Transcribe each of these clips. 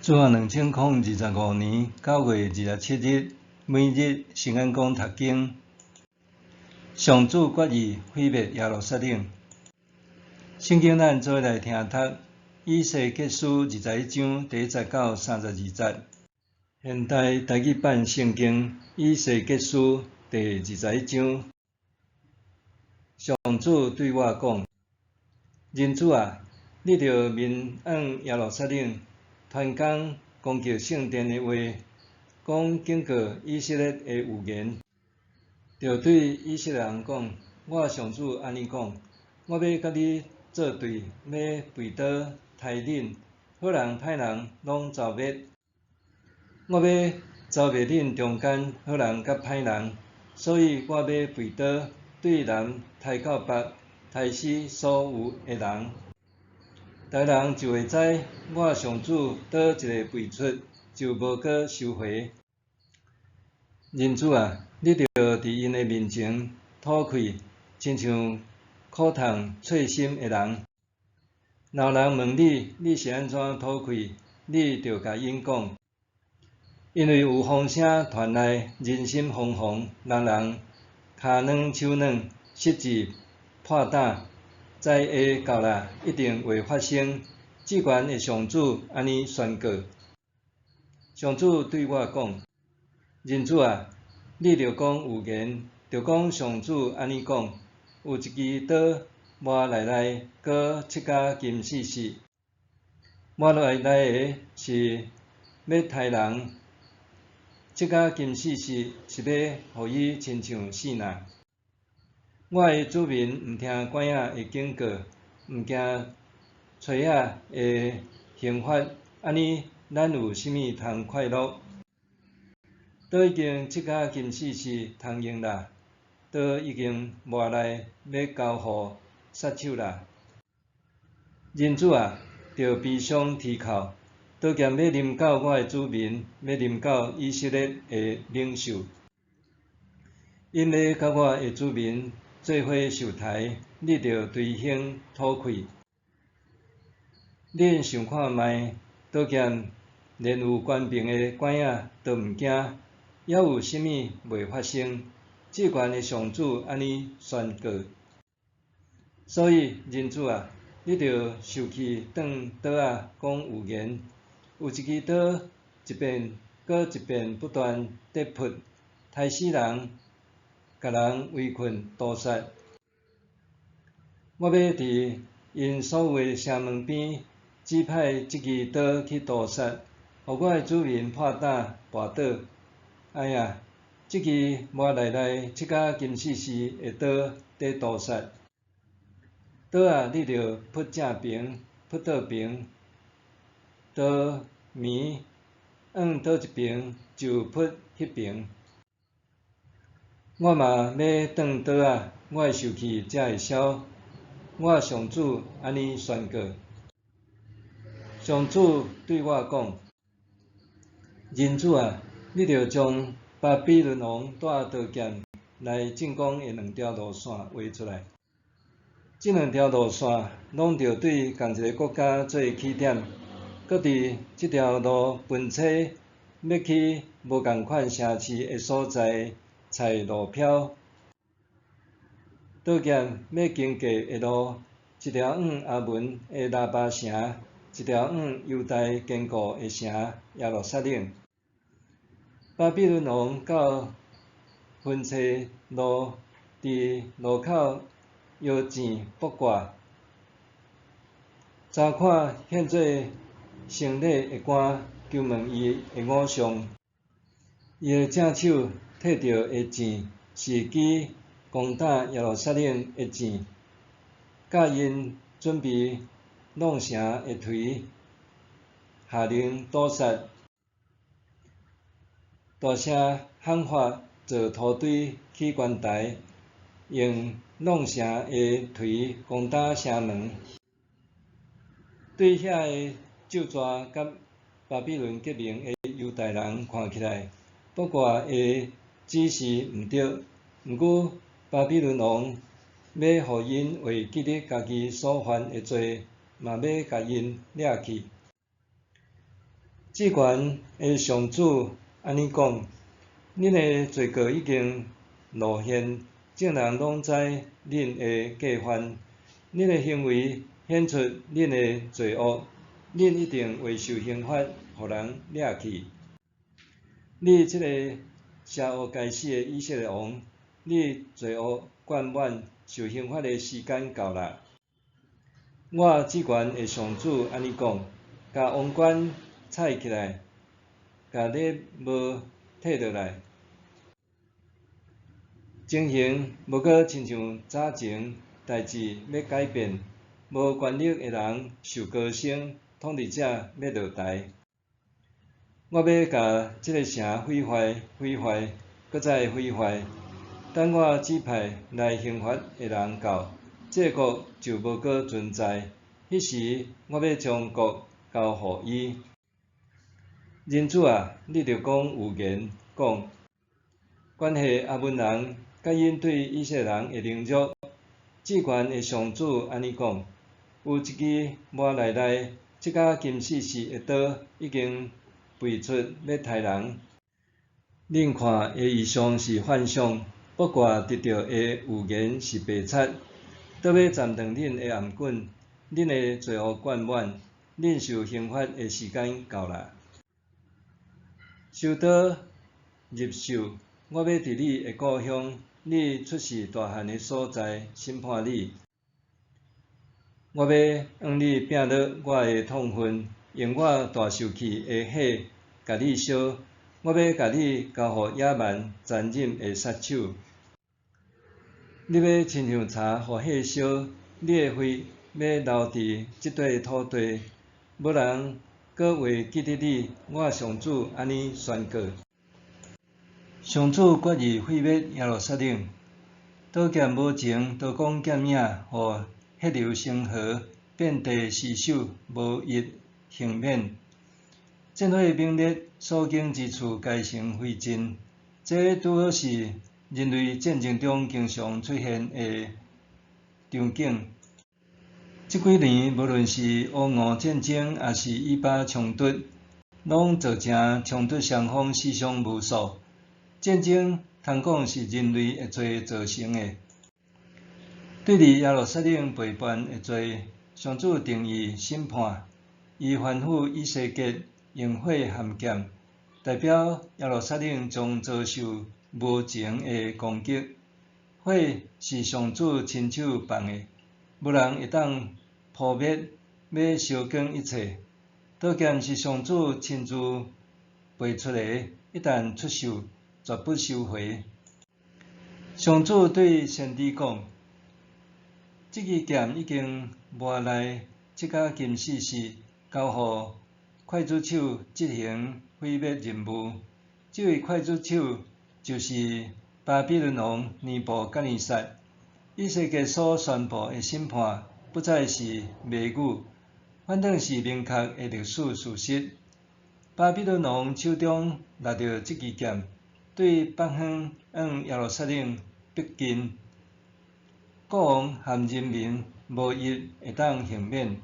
自2025年9月27日，每日圣安宫读经，上主决意毁灭耶路撒冷。圣经咱做来听读，以西结书21章第1到32节。现代台语版圣经以西结书第21章，上主对我讲：人子啊，你着面向耶路撒冷，传讲攻击圣殿的话，讲警告以色列的预言，着对以色列人讲：我上主安尼讲，我要甲你作对，要背倒杀恁，好人歹人拢遭灭。我要遭灭恁中间好人甲歹人，所以我要背倒对南杀到北，杀死所有的人。大人就会知我上主倒一个背出，就无搁收回。人子啊，你着伫因的面前吐气，亲像苦痛碎心的人。若有人问你，你是安怎吐气，你着甲因讲，因为有风声传来，人心惶惶，人骹软手软，失志破胆，灾厄到啦，一定会发生。至悬的上主安尼宣告。上主对我讲：人子啊，你着讲预言，着讲上主安尼讲：有一支刀磨内内，搁7甲金死死。磨内内的是要杀人，7甲金死死是要互伊亲像死人。我的子民毋听管仔的警告，毋惊锤仔的刑罚，安尼咱有啥物通快乐？刀已经7甲金死死通用啦，刀已经磨来要交互杀手啦。人子啊，着悲伤啼哭，刀剑要临到我的子民，要临到以色列的领袖，因要甲我的子民做伙受杀，你着随行吐气。恁想看觅，刀剑连有官兵的管仔都毋惊，还有啥物袂发生？至悬的上主安尼宣告。所以人子啊，你着受气转刀仔讲预言，有一支刀一遍搁一遍不断跌扑，杀死人，甲人围困屠杀。我要伫因所有的城门边指派即支刀去屠杀，互我的子民破胆跋倒。哎呀，即支磨内内7甲金死死的刀在屠杀。刀啊，你着扑正平，扑倒平，刀面往倒一边就扑迄边。我嘛要转刀啊，我的受气才会消。我上主安尼宣告。上主对我讲：人子啊，你着将巴比伦王带刀剑来进攻的2条路线画出来。这2条路线拢着对同一个国家做起点，搁伫这条路分叉要去无共款城市的所在采路票。刀剑要经过的路，一条往阿门的拉巴城，一条往犹大坚固的城耶路撒冷。巴比伦王到分叉路，伫路口摇钱卜卦，查看献做生礼的官，求问伊的偶像。伊的正手摕着的钱是支攻打耶路撒冷的钱，甲因准备弄城的锤，下令屠杀。大声喊发造土堆起悬台，用弄城的锤攻打城门。对遐个咒诅甲巴比伦革命的犹太人看起来，卜卦的指示毋对，毋过巴比伦王要互因为记得家己所犯的罪，嘛要甲因掠去。至悬的上主安尼讲：恁的罪过已经露现，众人拢知恁的过犯，恁的行为显出恁的罪恶，恁一定会受刑罚，互人掠去。你这个邪恶该死的以色列王，你罪恶贯满，受刑罚的时间到啦！我至悬的上主安尼讲：甲王冠采起来，甲礼物摕倒来。情形无搁亲像早前，代志要改变，无权力的人受高升，统治者要落台。我要甲这个城毁坏，搁再毁坏。等我指派来刑罚的人到，这个国就无搁存在。迄时，我要将国交互伊。人子啊，你着讲有言，讲关系阿门人甲因对以色列人的凌辱。至悬的上主安尼讲：有一支磨内内，即甲金死死的刀已经飞出要杀人。恁看的异象是幻象，卜卦得到的预言是白贼。倒要斩断恁的颔棍，恁的罪恶贯满，恁受刑罚的时间到啦！收刀入手，我要伫你的故乡，你出世大汉的所在审判你。我要让你摒落我的痛恨，用我大受气的火甲你烧。我要甲你交互野蛮残忍的杀手。你要亲像柴，互火烧，你的血要流伫即块土地，无人搁会记得你。我上主安尼宣告。上主决意毁灭耶路撒冷，刀剑无情，刀光剑影，互血流成河，遍地尸首，无一幸免。战火猛烈，所经之处皆成灰烬。这拄好是人类战争中经常出现的场景。这几年，无论是俄乌战争，还是以巴冲突，拢造成冲突双方死伤无数。战争通讲是人类的罪造成的。对伫耶路撒冷背叛的罪，上主定义审判，伊吩咐以西结用火含剑，代表耶路撒冷将遭受无情的攻击。火是上主亲手放的，无人会当扑灭，要烧光一切。刀剑是上主亲自培出的，一旦出手，绝不收回。上主对先知讲：这支剑已经磨来，即甲金死死，交互刽子手执行毁灭任务。这位刽子手就是巴比伦王尼布甲尼撒。以西结所宣布的审判，不再是谜语，反倒是明确的历史事实。巴比伦王手中拿着这支剑，对北方往耶路撒冷逼近。国王含人民无一会当幸免。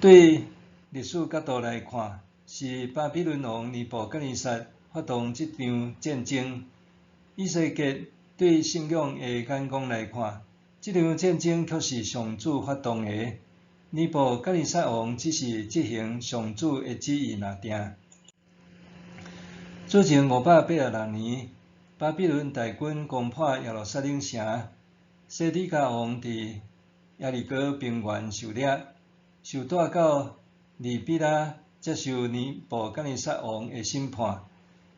对历史角度来看，是巴比伦王尼布甲尼撒发动这场战争。以西结对信仰的眼光来看，这场战争却是上主发动的。尼布甲尼撒王只是执行上主的旨意而定。主前586年，巴比伦大军攻破耶路撒冷城，西底家王伫耶利哥平原受掠，受带到利比拉接受尼布甲尼撒王的审判。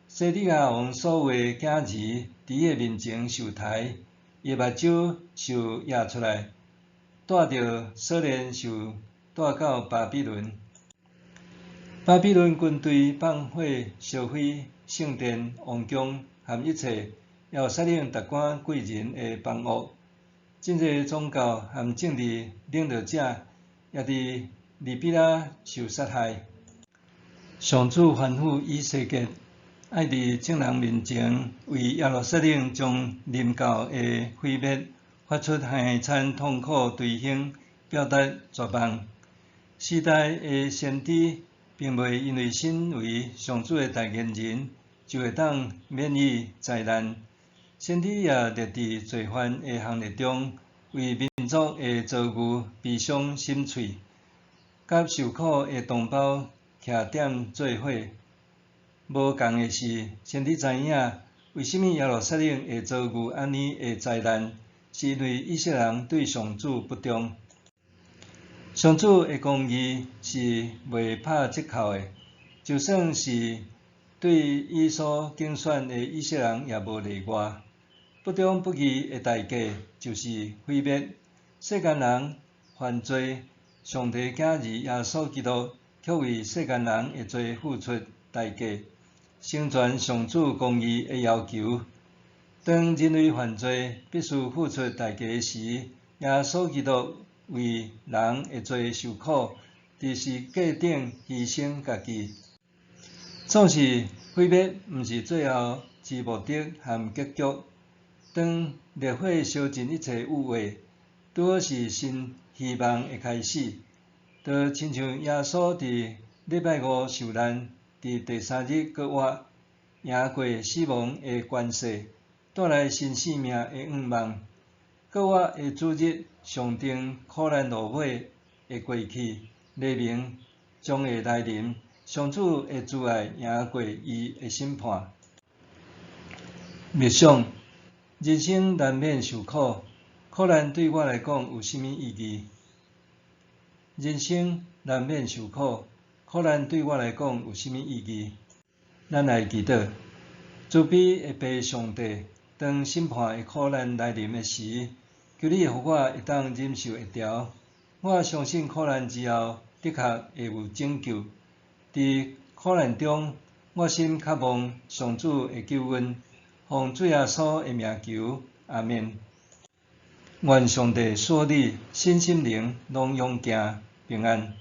西底家王所为囝儿伫伊的面前受抬，伊目睭受压出来，带着锁链受带到巴比伦。巴比伦军队放火烧毁圣殿、王宫，含一切耶路撒冷达官贵人的房屋。真侪宗教含政治领导者也伫利比拉受杀害。上主吩咐以西结，爱伫众人面前为耶路撒冷将临到的毁灭发出寒惨痛苦追凶，表达绝望。时代的先知并袂因为身为上主的代言人，就会当免于灾难。先知也列伫罪犯的行列中，为民族的遭遇悲伤心碎，甲受苦的同胞徛点做伙。无共的是，先知知影为甚物耶路撒冷会遭遇安尼的灾难，是因为以色列人对上主不忠。上主的公义是袂拍折扣的，就算是对伊所竞选的以色列人也无例外。不忠不义的代价就是毁灭。世间人犯罪，上帝囝儿耶稣基督却为世间人的罪付出代价，成全上主公义的要求。当人类犯罪必须付出代价时，耶稣基督为人的罪受苦，伫十架顶牺牲家己。总是毁灭，毋是最后之目的和结局。当烈火烧尽一切污秽，拄好是新希望的开始。就亲像耶稣伫礼拜五受难，伫第三日搁活，赢过死亡的权势，带来新生命的愿望。搁活的主日，象征苦难落火会过去，黎明将会来临。上主的慈爱赢过伊的审判。默想。人生难免受苦，苦难对我来讲有甚物意义？人生难免受苦，苦难对我来讲有甚物意义？咱来祈祷，慈悲的父上帝，当审判的苦难来临的时，求你互我会当忍受会牢。我相信苦难之后，的确会有拯救。伫苦难中，我心渴望上主的救恩。奉主耶稣的名求，阿们。愿上帝赐你身心灵拢勇健平安。